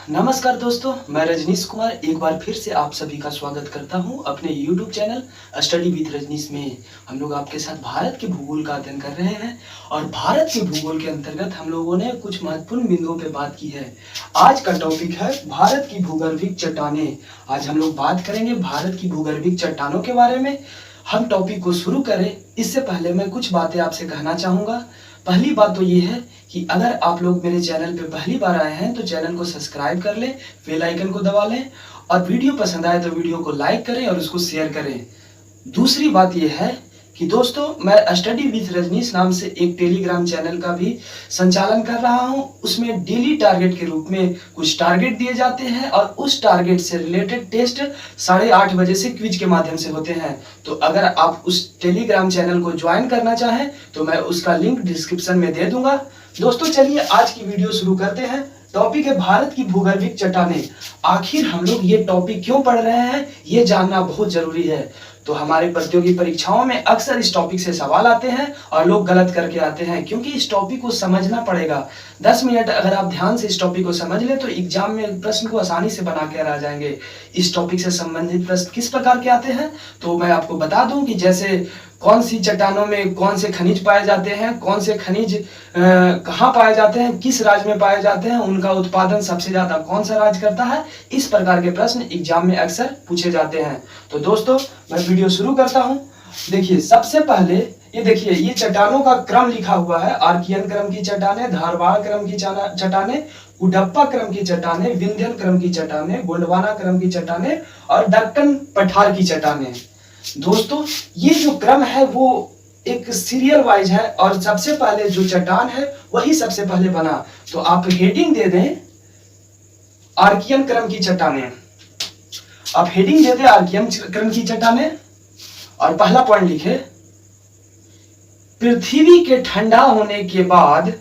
नमस्कार दोस्तों, मैं रजनीश कुमार एक बार फिर से आप सभी का स्वागत करता हूं अपने YouTube channel study with Rajneesh में। हम लोग आपके साथ भारत के भूगोल का अध्ययन कर रहे हैं और भारत के भूगोल के अंतर्गत हम लोगों ने कुछ महत्वपूर्ण बिंदुओं पे बात की है। आज का टॉपिक है भारत की भूगर्भिक चट्टानें। आज हम लोग बात करेंगे भारत की भूगर्भिक चट्टानों के बारे में। हम टॉपिक को शुरू करें इससे पहले मैं कुछ बातें आपसे कहना चाहूँगा। पहली बात तो ये है कि अगर आप लोग मेरे चैनल पे पहली बार आए हैं तो चैनल को सब्सक्राइब कर लें, बेल आइकन को दबा लें और वीडियो पसंद आए तो वीडियो को लाइक करें और उसको शेयर करें। दूसरी बात ये है कि दोस्तों, मैं स्टडी विद रजनीश नाम से एक टेलीग्राम चैनल का भी संचालन कर रहा हूं। उसमें डेली टारगेट के रूप में कुछ टारगेट दिए जाते हैं और उस टारगेट से रिलेटेड टेस्ट 8:30 बजे से क्विज के माध्यम से होते हैं। तो अगर आप उस टेलीग्राम चैनल को ज्वाइन करना चाहें तो मैं उसका लिंक डिस्क्रिप्शन में दे दूंगा। दोस्तों चलिए आज की वीडियो शुरू करते हैं। टॉपिक है भारत की भूगर्भिक चट्टानें। आखिर हम लोग ये टॉपिक क्यों पढ़ रहे हैं ये जानना बहुत जरूरी है। तो हमारे प्रतियोगी परीक्षाओं में अक्सर इस टॉपिक से सवाल आते हैं और लोग गलत करके आते हैं, क्योंकि इस टॉपिक को समझना पड़ेगा। 10 मिनट अगर आप ध्यान से इस टॉपिक को समझ ले तो एग्जाम में प्रश्न को आसानी से बना कर आ जाएंगे। इस टॉपिक से संबंधित प्रश्न किस प्रकार के आते हैं तो मैं आपको बता दूं कि जैसे कौन सी चट्टानों में कौन से खनिज पाए जाते हैं, कौन से खनिज कहाँ पाए जाते हैं, किस राज्य में पाए जाते हैं, उनका उत्पादन सबसे ज्यादा कौन सा राज्य करता है। इस प्रकार के प्रश्न एग्जाम में अक्सर पूछे जाते हैं। तो दोस्तों मैं वीडियो शुरू करता हूं। देखिए सबसे पहले ये देखिए, ये चट्टानों का क्रम लिखा हुआ है। आर्कियन क्रम की चट्टानें, धारवाड़ क्रम की चट्टानें, उडप्पा क्रम की चट्टानें, विंध्यन क्रम की चट्टानें, गोंडवाना क्रम की चट्टानें और दक्कन पठार की चट्टानें। दोस्तों ये जो क्रम है वो एक सीरियल वाइज है और सबसे पहले जो चट्टान है वही सबसे पहले बना। तो आप हेडिंग दे दें आर्कियन क्रम की चट्टानें। आप हेडिंग दे दें आर्कियन क्रम की चट्टानें और पहला पॉइंट लिखे, पृथ्वी के ठंडा होने के बाद,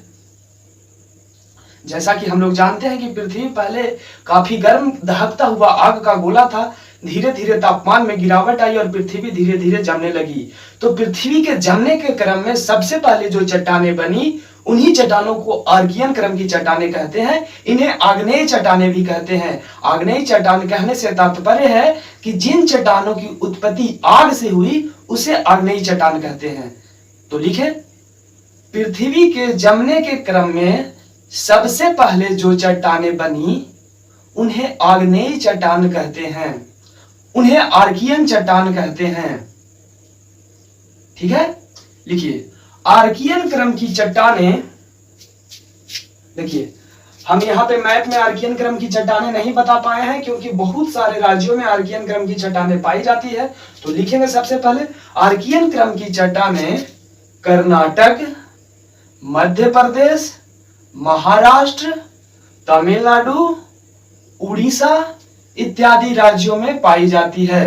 जैसा कि हम लोग जानते हैं कि पृथ्वी पहले काफी गर्म दहकता हुआ आग का गोला था। धीरे धीरे तापमान में गिरावट आई और पृथ्वी धीरे धीरे जमने लगी। तो पृथ्वी के जमने के क्रम में सबसे पहले जो चट्टानें बनी उन्हीं चट्टानों को आर्कियन क्रम की चट्टानें कहते हैं। इन्हें आग्नेय चट्टानें भी कहते हैं। आग्नेय चट्टान कहने से तात्पर्य है कि जिन चट्टानों की उत्पत्ति आग से हुई उसे आग्नेय चट्टान कहते हैं। तो लिखे, पृथ्वी के जमने के क्रम में सबसे पहले जो चट्टानें बनी उन्हें आग्नेय चट्टान कहते हैं, उन्हें आर्कियन चट्टान कहते हैं। ठीक है, लिखिए आर्कियन क्रम की चट्टानें। देखिए हम यहाँ पे मैप में आर्कियन क्रम की चट्टानें नहीं बता पाए हैं क्योंकि बहुत सारे राज्यों में आर्कियन क्रम की चट्टानें पाई जाती है। तो लिखेंगे सबसे पहले आर्कियन क्रम की चट्टानें कर्नाटक, मध्य प्रदेश, महाराष्ट्र, तमिलनाडु, उड़ीसा इत्यादि राज्यों में पाई जाती है।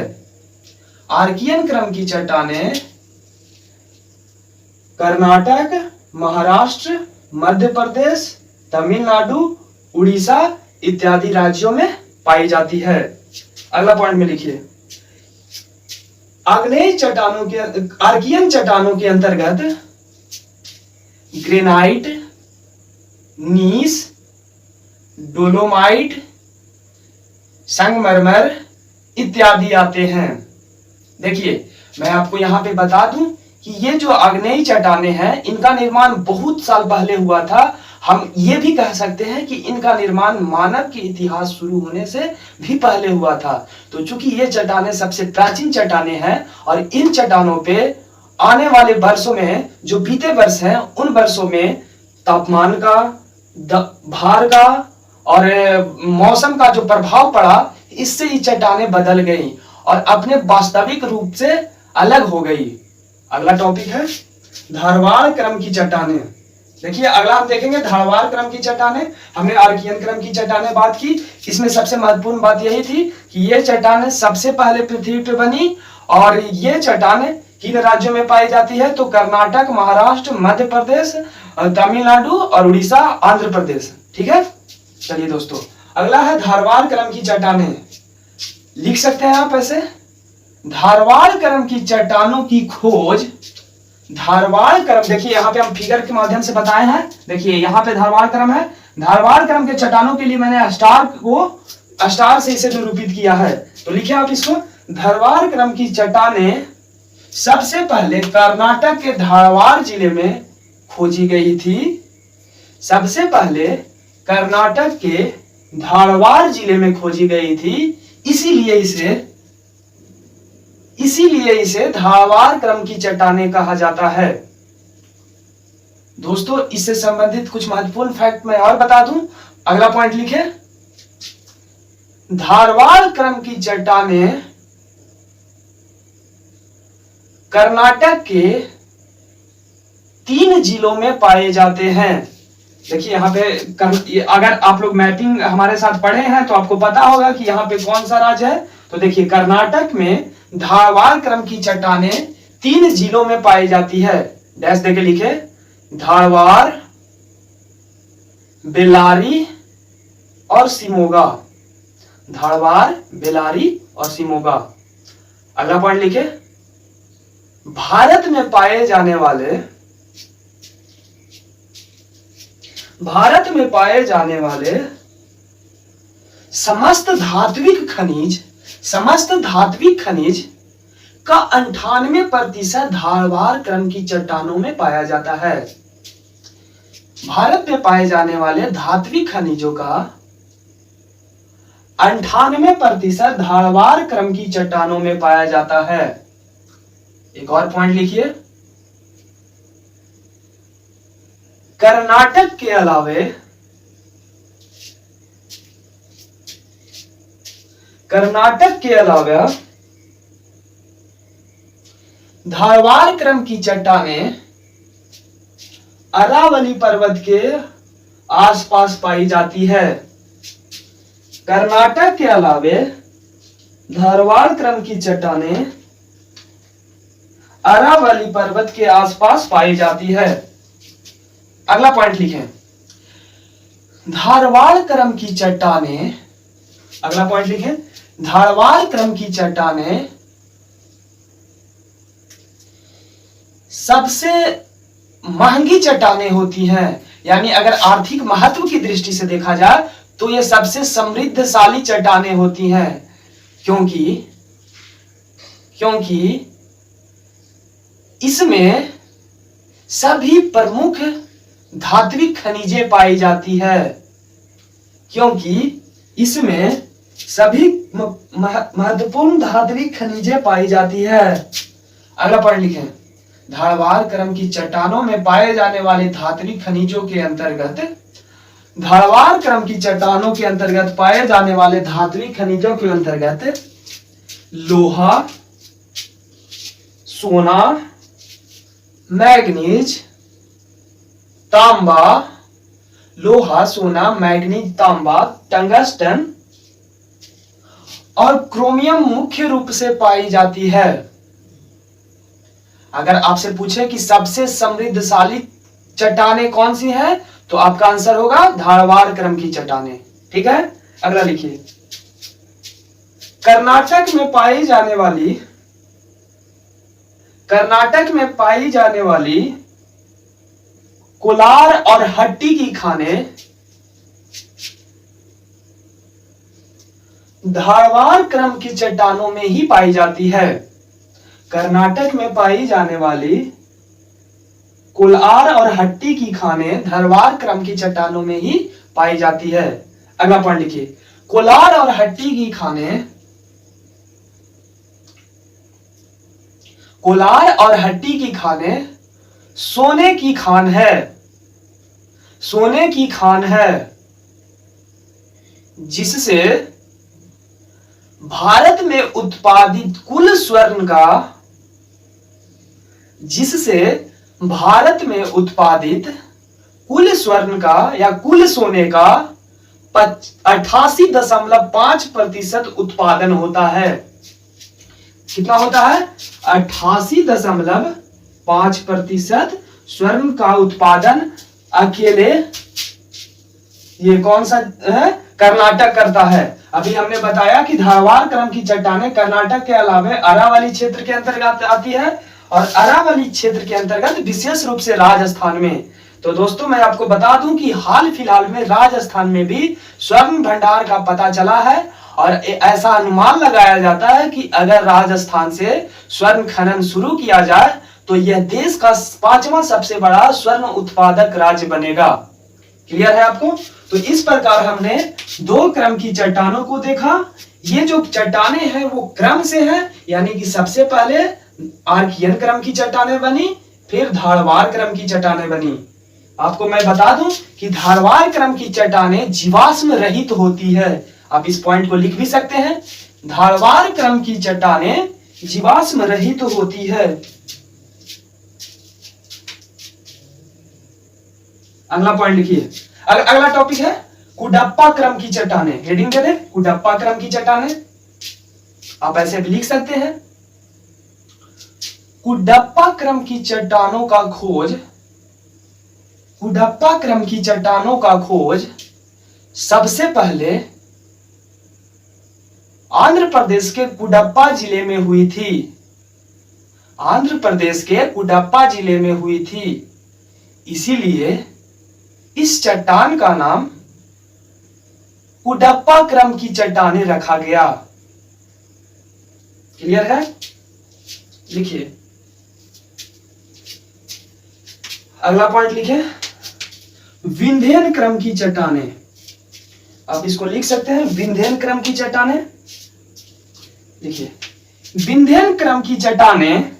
आर्कियन क्रम की चट्टानें कर्नाटक, महाराष्ट्र, मध्य प्रदेश, तमिलनाडु, उड़ीसा इत्यादि राज्यों में पाई जाती है। अगला पॉइंट में लिखिए, आग्नेय चट्टानों के आर्कियन चट्टानों के अंतर्गत ग्रेनाइट, नीस, डोलोमाइट, संगमरमर इत्यादि आते हैं। देखिए मैं आपको यहां पे बता दूं कि ये जो आग्नेय चट्टानें हैं इनका निर्माण बहुत साल पहले हुआ था। हम ये भी कह सकते हैं कि इनका निर्माण मानव के इतिहास शुरू होने से भी पहले हुआ था। तो चूंकि ये चट्टानें सबसे प्राचीन चट्टानें हैं और इन चट्टानों पे आने वाले वर्षों में, जो बीते वर्ष हैं उन वर्षों में तापमान का, भार का और मौसम का जो प्रभाव पड़ा, इससे ये चट्टानें बदल गई और अपने वास्तविक रूप से अलग हो गई। अगला टॉपिक है धारवाड़ क्रम की चट्टानें। देखिए अगला हम देखेंगे धारवाड़ क्रम की चट्टानें। हमने आर्कियन क्रम की चट्टानें बात की, इसमें सबसे महत्वपूर्ण बात यही थी कि ये चट्टानें सबसे पहले पृथ्वी पर बनी और ये चट्टानें किन राज्यों में पाई जाती है तो कर्नाटक, महाराष्ट्र, मध्य प्रदेश, तमिलनाडु और उड़ीसा, आंध्र प्रदेश। ठीक है, चलिए दोस्तों अगला है धारवाड़ क्रम की चट्टानें। लिख सकते हैं आप ऐसे, धारवाड़ क्रम की चट्टानों की खोज। धारवाड़ क्रम देखिए यहाँ पे हम फिगर के माध्यम से बताए हैं। देखिए यहाँ पे धारवाड़ क्रम है, धारवाड़ क्रम के चट्टानों के लिए मैंने स्टार से इसे निरूपित किया है। तो लिखिए आप इसको, धारवाड़ क्रम की चट्टानें सबसे पहले कर्नाटक के धारवाड़ जिले में खोजी गई थी। सबसे पहले कर्नाटक के धारवाड़ जिले में खोजी गई थी, इसीलिए इसे धारवाड़ क्रम की चट्टानें कहा जाता है। दोस्तों, इससे संबंधित कुछ महत्वपूर्ण फैक्ट मैं और बता दूं। अगला पॉइंट लिखे, धारवाड़ क्रम की चट्टानें कर्नाटक के 3 जिलों में पाए जाते हैं। देखिए यहाँ पे अगर आप लोग मैपिंग हमारे साथ पढ़े हैं तो आपको पता होगा कि यहाँ पे कौन सा राज्य है। तो देखिए, कर्नाटक में धारवाड़ क्रम की चट्टानें 3 जिलों में पाई जाती है। डैश देके लिखे, धारवाड़, बेल्लारी और शिमोगा। धारवाड़, बेल्लारी और शिमोगा। अगला पॉइंट लिखे, भारत में पाए जाने वाले समस्त धात्विक खनिज का 98% धारवाड़ क्रम की चट्टानों में पाया जाता है। भारत में पाए जाने वाले धात्विक खनिजों का 98% धारवाड़ क्रम की चट्टानों में पाया जाता है। एक और पॉइंट लिखिए, कर्नाटक के अलावा धारवाड़ क्रम की चट्टानें अरावली पर्वत के आसपास पाई जाती है। कर्नाटक के अलावे धारवाड़ क्रम की चट्टानें अरावली पर्वत के आसपास पाई जाती है। अगला पॉइंट लिखें, धारवाड़ क्रम की चट्टानें, अगला पॉइंट लिखें, धारवाड़ क्रम की चट्टानें सबसे महंगी चट्टानें होती हैं। यानी अगर आर्थिक महत्व की दृष्टि से देखा जाए तो ये सबसे समृद्धशाली चट्टानें होती हैं, क्योंकि इसमें सभी प्रमुख धात्विक खनिजें पाई जाती है। महत्वपूर्ण धात्विक खनिजें पाई जाती है। अगला पॉइंट लिखें, धारवाड़ क्रम की चट्टानों में पाए जाने वाले धात्विक खनिजों के अंतर्गत, धारवाड़ क्रम की चट्टानों के अंतर्गत पाए जाने वाले धात्विक खनिजों के अंतर्गत लोहा, सोना, मैग्नीज, तांबा, तांबा, टंगस्टन और क्रोमियम मुख्य रूप से पाई जाती है। अगर आपसे पूछे कि सबसे समृद्धशाली चट्टानें कौन सी हैं, तो आपका आंसर होगा धारवाड़ क्रम की चट्टानें। ठीक है, अगला लिखिए, कर्नाटक में पाई जाने वाली कोलार और हट्टी की खानें धारवाड़ क्रम की चट्टानों में ही पाई जाती है। कर्नाटक में पाई जाने वाली कोलार और हट्टी की खानें धारवाड़ क्रम की चट्टानों में ही पाई जाती है। अगला पॉइंट लिखिए, कोलार और हट्टी की खानें सोने की खान है, जिससे भारत में उत्पादित कुल स्वर्ण का या कुल सोने का 88.5% उत्पादन होता है। कितना होता है? 88.5% स्वर्ण का उत्पादन अकेले ये कौन सा है? कर्नाटक करता है। अभी हमने बताया कि धारवाड़ क्रम की चट्टानें कर्नाटक के अलावे अरावली क्षेत्र के अंतर्गत आती है और अरावली क्षेत्र के अंतर्गत विशेष रूप से राजस्थान में। तो दोस्तों मैं आपको बता दूं कि हाल फिलहाल में राजस्थान में भी स्वर्ण भंडार का पता चला है और ऐसा अनुमान लगाया जाता है कि अगर राजस्थान से स्वर्ण खनन शुरू किया जाए तो यह देश का 5वां सबसे बड़ा स्वर्ण उत्पादक राज्य बनेगा। क्लियर है आपको? तो इस प्रकार हमने 2 क्रम की चट्टानों को देखा। ये जो चट्टानें हैं वो क्रम से हैं, यानी कि सबसे पहले आर्कियन क्रम की चट्टानें बनी, फिर धारवाड़ क्रम की चट्टानें बनी। आपको मैं बता दूं कि धारवाड़ क्रम की चट्टानें जीवाश्म रहित होती है। आप इस पॉइंट को लिख भी सकते हैं, धारवाड़ क्रम की चट्टानें जीवाश्म रहित होती है। अगला पॉइंट लिखिए, अगला टॉपिक है कुडप्पा क्रम की चट्टानें। हेडिंग दे दें, कुडप्पा क्रम की चट्टानें। आप ऐसे भी लिख सकते हैं, कुडप्पा क्रम की चट्टानों का खोज, कुडप्पा क्रम की चट्टानों का खोज सबसे पहले आंध्र प्रदेश के कुडप्पा जिले में हुई थी। आंध्र प्रदेश के कुडप्पा जिले में हुई थी, इसीलिए इस चट्टान का नाम कुडप्पा क्रम की चट्टानें रखा गया। क्लियर है? लिखिए, अगला पॉइंट लिखिए, विंध्यन क्रम की चट्टानें। आप इसको लिख सकते हैं, विंध्यन क्रम की चट्टानें। देखिए, विंध्यन क्रम की चट्टानें,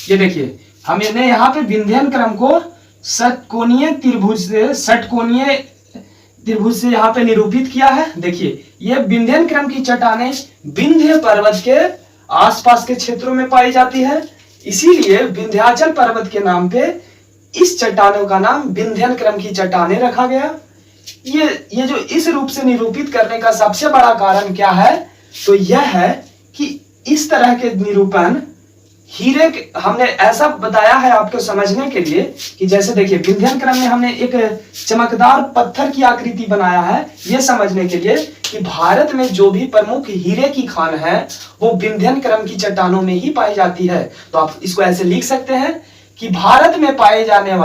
ये देखिए हमने यहां पे विंध्यन क्रम को षटकोणीय त्रिभुज से यहां पे निरूपित किया है। देखिए, ये विंध्यन क्रम की चट्टानें विंध्य पर्वत के आसपास के क्षेत्रों में पाई जाती है, इसीलिए विंध्याचल पर्वत के नाम पे इस चट्टानों का नाम विंध्यन क्रम की चट्टानें रखा गया। ये जो इस रूप से निरूपित करने का सबसे बड़ा कारण क्या है, तो यह है कि इस तरह के निरूपण हीरे के, हमने ऐसा बताया है आपको समझने के लिए कि जैसे देखिए विंध्यन क्रम में हमने एक चमकदार पत्थर की आकृति बनाया है, यह समझने के लिए कि भारत में जो भी प्रमुख हीरे की खान है वो विंध्यन क्रम की चट्टानों में ही पाई जाती है। तो आप इसको ऐसे लिख सकते हैं कि भारत में पाए जाने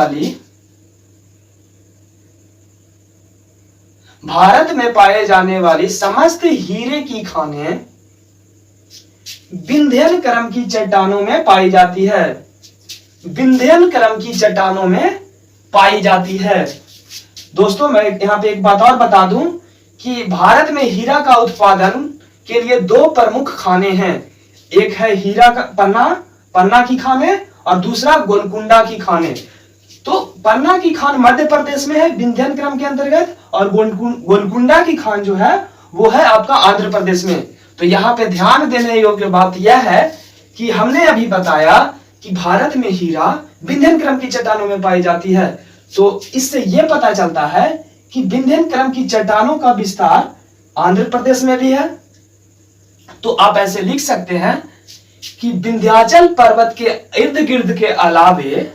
वाली समस्त हीरे की खानें विंध्यन क्रम की चट्टानों में पाई जाती है। विंध्यन क्रम की चट्टानों में पाई जाती है। दोस्तों मैं यहां पे एक बात और बता दूं कि भारत में हीरा का उत्पादन के लिए 2 प्रमुख खानें हैं। एक है हीरा का पन्ना की खानें और दूसरा गोलकुंडा की खानें। तो पन्ना की खान मध्य प्रदेश में है विंध्यन क्रम के अंतर्गत, और गोलकुंडा की खान जो है वो है आपका आंध्र प्रदेश में। तो यहाँ पे ध्यान देने योग्य बात यह है कि हमने अभी बताया कि भारत में हीरा विंध्यन क्रम की चट्टानों में पाई जाती है। तो इससे यह पता चलता है कि विंध्यन क्रम की चट्टानों का विस्तार आंध्र प्रदेश में भी है। तो आप ऐसे लिख सकते हैं कि विंध्याचल पर्वत के इर्द गिर्द के अलावे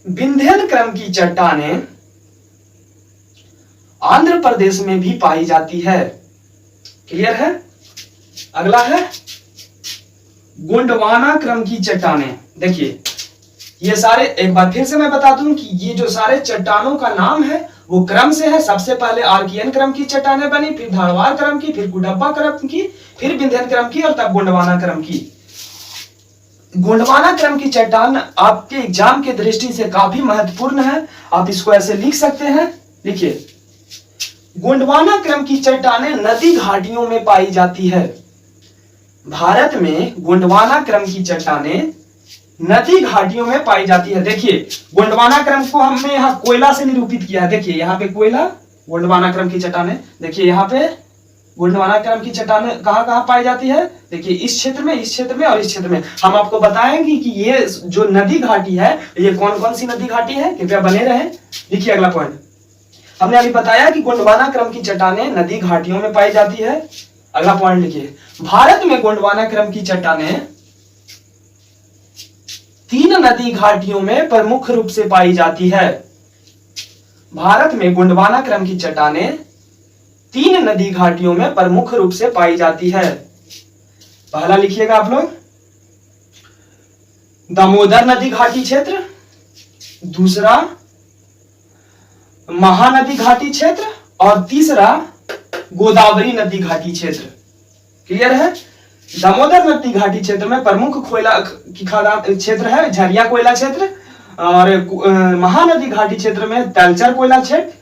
विंध्यन क्रम की चट्टानें आंध्र प्रदेश में भी पाई जाती है। क्लियर है? अगला है गोंडवाना क्रम की चट्टानें। देखिए, ये सारे, एक बार फिर से मैं बता दूं कि ये जो सारे चट्टानों का नाम है वो क्रम से है। सबसे पहले आर्कियन क्रम की चट्टानें बनी, फिर धारवाड़ क्रम की, फिर कुडप्पा क्रम की, फिर विंध्यन क्रम की और तब गोंडवाना क्रम की। गोंडवाना क्रम की चट्टान आपके एग्जाम के दृष्टि से काफी महत्वपूर्ण है। आप इसको ऐसे लिख सकते हैं, लिखिए, गोंडवाना क्रम की चट्टानें नदी घाटियों में पाई जाती है। भारत में गोंडवाना क्रम की चट्टानें नदी घाटियों में पाई जाती है। देखिए, गोंडवाना क्रम को हमने यहाँ कोयला से निरूपित किया है। देखिए यहाँ पे कोयला, गोंडवाना क्रम की चट्टानें। देखिए यहाँ पे गोंडवाना क्रम की चट्टानें कहाँ कहाँ पाई जाती है। देखिए इस क्षेत्र में, इस क्षेत्र में और इस क्षेत्र में। हम आपको बताएंगे कि ये जो नदी घाटी है ये कौन कौन सी नदी घाटी है। कृपया बने रहें। लिखिए अगला पॉइंट, हमने अभी बताया कि गोंडवाना क्रम की चट्टानें नदी घाटियों में पाई जाती है। अगला पॉइंट लिखिए, भारत में गोंडवाना क्रम की चट्टानें 3 नदी घाटियों में प्रमुख रूप से पाई जाती है। भारत में गोंडवाना क्रम की चट्टानें 3 नदी घाटियों में प्रमुख रूप से पाई जाती है। पहला लिखिएगा आप लोग, दामोदर नदी घाटी क्षेत्र, दूसरा महानदी घाटी क्षेत्र और तीसरा गोदावरी नदी घाटी क्षेत्र। क्लियर है? दामोदर नदी घाटी क्षेत्र में प्रमुख कोयला की खदान क्षेत्र है झरिया कोयला क्षेत्र, और महानदी घाटी क्षेत्र में तलचर कोयला क्षेत्र,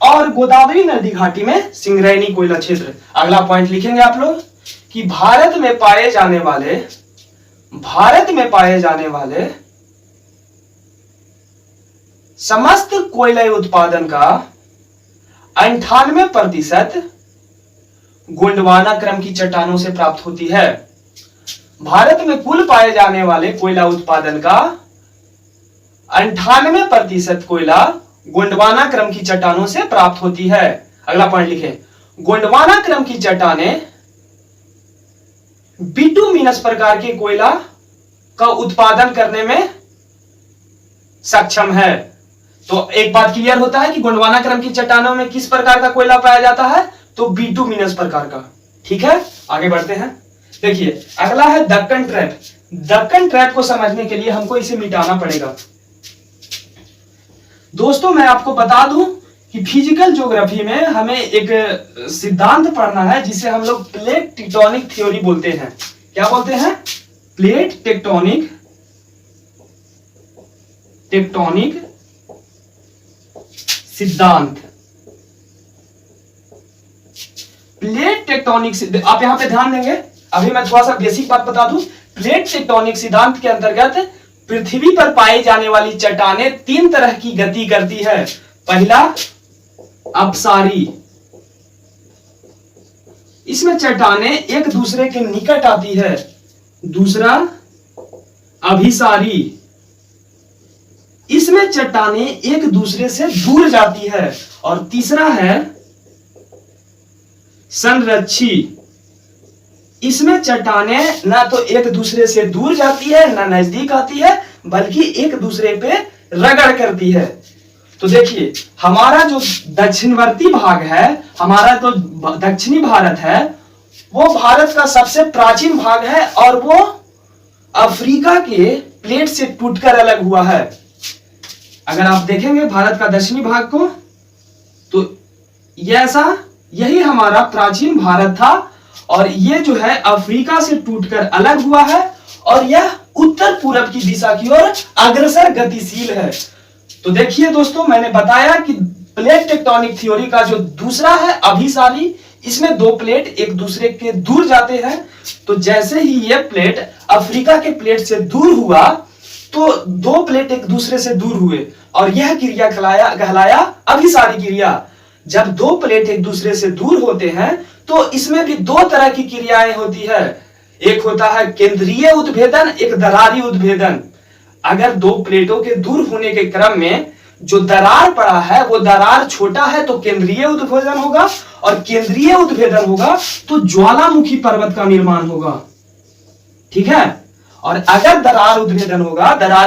और गोदावरी नदी घाटी में सिंगरैनी कोयला क्षेत्र। अगला पॉइंट लिखेंगे आप लोग कि भारत में पाए जाने वाले समस्त कोयला उत्पादन का 98% गोंडवाना क्रम की चट्टानों से प्राप्त होती है। भारत में कुल पाए जाने वाले कोयला उत्पादन का 98% कोयला गोंडवाना क्रम की चट्टानों से प्राप्त होती है। अगला पॉइंट लिखें, गोंडवाना क्रम की चट्टानें बिटुमिनस प्रकार के कोयला का उत्पादन करने में सक्षम है। तो एक बात क्लियर होता है कि गोंडवाना क्रम की चट्टानों में किस प्रकार का कोयला पाया जाता है, तो बिटुमिनस प्रकार का। ठीक है, आगे बढ़ते हैं। देखिए अगला है दक्कन ट्रैप। दक्कन ट्रैप को समझने के लिए हमको इसे मिटाना पड़ेगा। दोस्तों मैं आपको बता दूं कि फिजिकल ज्योग्राफी में हमें एक सिद्धांत पढ़ना है जिसे हम लोग प्लेट टेक्टोनिक थ्योरी बोलते हैं। क्या बोलते हैं? प्लेट टेक्टोनिक सिद्धांत। प्लेट टेक्टोनिक, आप यहां पे ध्यान देंगे, अभी मैं थोड़ा सा बेसिक बात बता दूं। प्लेट टेक्टोनिक सिद्धांत के अंतर्गत पृथ्वी पर पाई जाने वाली चट्टानें 3 तरह की गति करती है। पहला अपसारी, इसमें चट्टानें एक दूसरे के निकट आती है। दूसरा अभिसारी, इसमें चट्टानें एक दूसरे से दूर जाती है। और तीसरा है संरक्षी, इसमें चट्टानें ना तो एक दूसरे से दूर जाती है ना नजदीक आती है, बल्कि एक दूसरे पे रगड़ करती है। तो देखिए हमारा जो दक्षिणवर्ती भाग है, हमारा जो दक्षिणी भारत है, वो भारत का सबसे प्राचीन भाग है और वो अफ्रीका के प्लेट से टूटकर अलग हुआ है। अगर आप देखेंगे भारत का दक्षिणी भाग को, तो यही हमारा प्राचीन भारत था और ये जो है अफ्रीका से टूटकर अलग हुआ है और यह उत्तर पूरब की दिशा की ओर अग्रसर गतिशील है। तो देखिए दोस्तों, मैंने बताया कि प्लेट टेक्टोनिक थ्योरी का जो दूसरा है अभिसारी, इसमें 2 प्लेट एक दूसरे के दूर जाते हैं। तो जैसे ही ये प्लेट अफ्रीका के प्लेट से दूर हुआ तो 2 प्लेट एक दूसरे से दूर हुए और यह क्रिया कहलाया अभिसारी क्रिया। जब 2 प्लेट एक दूसरे से दूर होते हैं तो इसमें भी 2 तरह की क्रियाएं होती है। एक होता है केंद्रीय उद्भेदन, एक दरारी उद्भेदन। अगर 2 प्लेटों के दूर होने के क्रम में जो दरार पड़ा है वो दरार छोटा है तो केंद्रीय उद्भेदन होगा, और केंद्रीय उद्भेदन होगा तो ज्वालामुखी पर्वत का निर्माण होगा। ठीक है, और अगर दरारी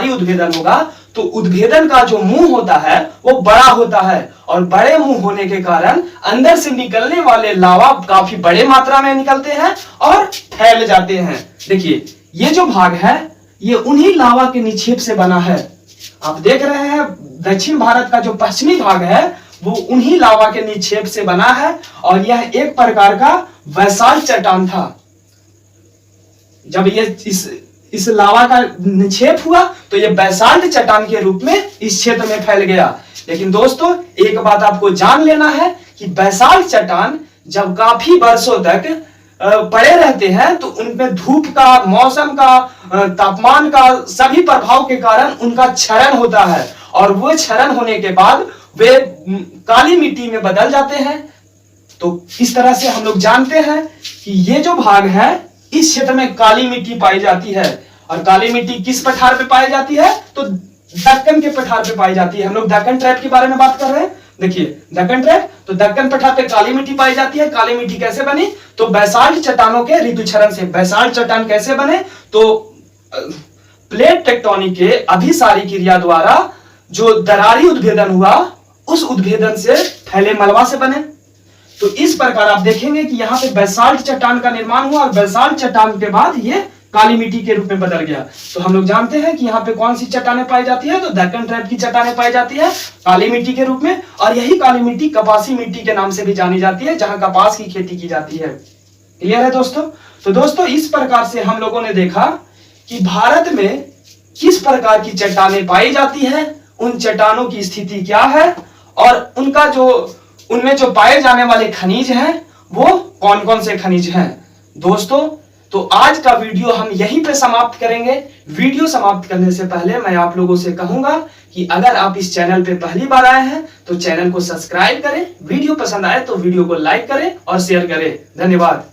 उद्भेदन होगा तो उद्भेदन का जो मुंह होता है वो बड़ा होता है, और बड़े मुंह होने के कारण अंदर से निकलने वाले लावा काफी बड़े मात्रा में निकलते हैं और फैल जाते हैं। देखिए ये जो भाग है ये उन्हीं लावा के निक्षेप से बना है। आप देख रहे हैं दक्षिण भारत का जो पश्चिमी भाग है वो उन्हीं लावा के निक्षेप से बना है, और यह एक प्रकार का बैसाल्ट चट्टान था। जब ये इस लावा का निक्षेप हुआ तो ये बैसाल्ट चट्टान के रूप में इस क्षेत्र में फैल गया। लेकिन दोस्तों एक बात आपको जान लेना है कि बैसाल्ट चट्टान जब काफी वर्षों तक पड़े रहते हैं तो उनमें धूप का, मौसम का, तापमान का सभी प्रभाव के कारण उनका क्षरण होता है, और वो क्षरण होने के बाद वे काली मिट्टी में बदल जाते हैं। तो इस तरह से हम लोग जानते हैं कि ये जो भाग है इस क्षेत्र में काली मिट्टी पाई जाती है। और काली मिट्टी किस पठार पे पाई जाती है? तो दक्कन के पठार पे पाई जाती है। हम लोग दक्कन ट्रैप के बारे में बात कर रहे हैं। देखिए दक्कन ट्रैप, तो दक्कन पठार पे काली मिट्टी पाई जाती है। काली मिट्टी कैसे बनी? तो बैसाल्ट चट्टानों के ऋतुक्षरण से। बैसाल्ट चट्टान कैसे बने? तो प्लेट टेक्टोनिक के अभिसारी क्रिया द्वारा जो दरारी उद्भेदन हुआ उस उद्भेदन से फैले मलबा से बने। तो इस प्रकार आप देखेंगे कि यहाँ पे बैसाल्ट चट्टान का निर्माण हुआ और बैसाल्ट चट्टान के बाद ये काली मिट्टी के रूप में बदल गया। तो हम लोग जानते हैं कि यहाँ पे कौन सी चट्टानें पाई जाती है, तो दक्कन ट्रैप की चट्टानें पाई जाती है काली मिट्टी के रूप में, और यही काली मिट्टी कपासी मिट्टी के नाम से भी जानी जाती है, जहां कपास की खेती की जाती है। क्लियर है दोस्तों? तो दोस्तों इस प्रकार से हम लोगों ने देखा कि भारत में किस प्रकार की चट्टानें पाई जाती है, उन चट्टानों की स्थिति क्या है, और उनका जो उनमें जो पाए जाने वाले खनिज हैं वो कौन कौन से खनिज हैं। दोस्तों तो आज का वीडियो हम यहीं पे समाप्त करेंगे। वीडियो समाप्त करने से पहले मैं आप लोगों से कहूंगा कि अगर आप इस चैनल पे पहली बार आए हैं तो चैनल को सब्सक्राइब करें, वीडियो पसंद आए तो वीडियो को लाइक करें और शेयर करें। धन्यवाद।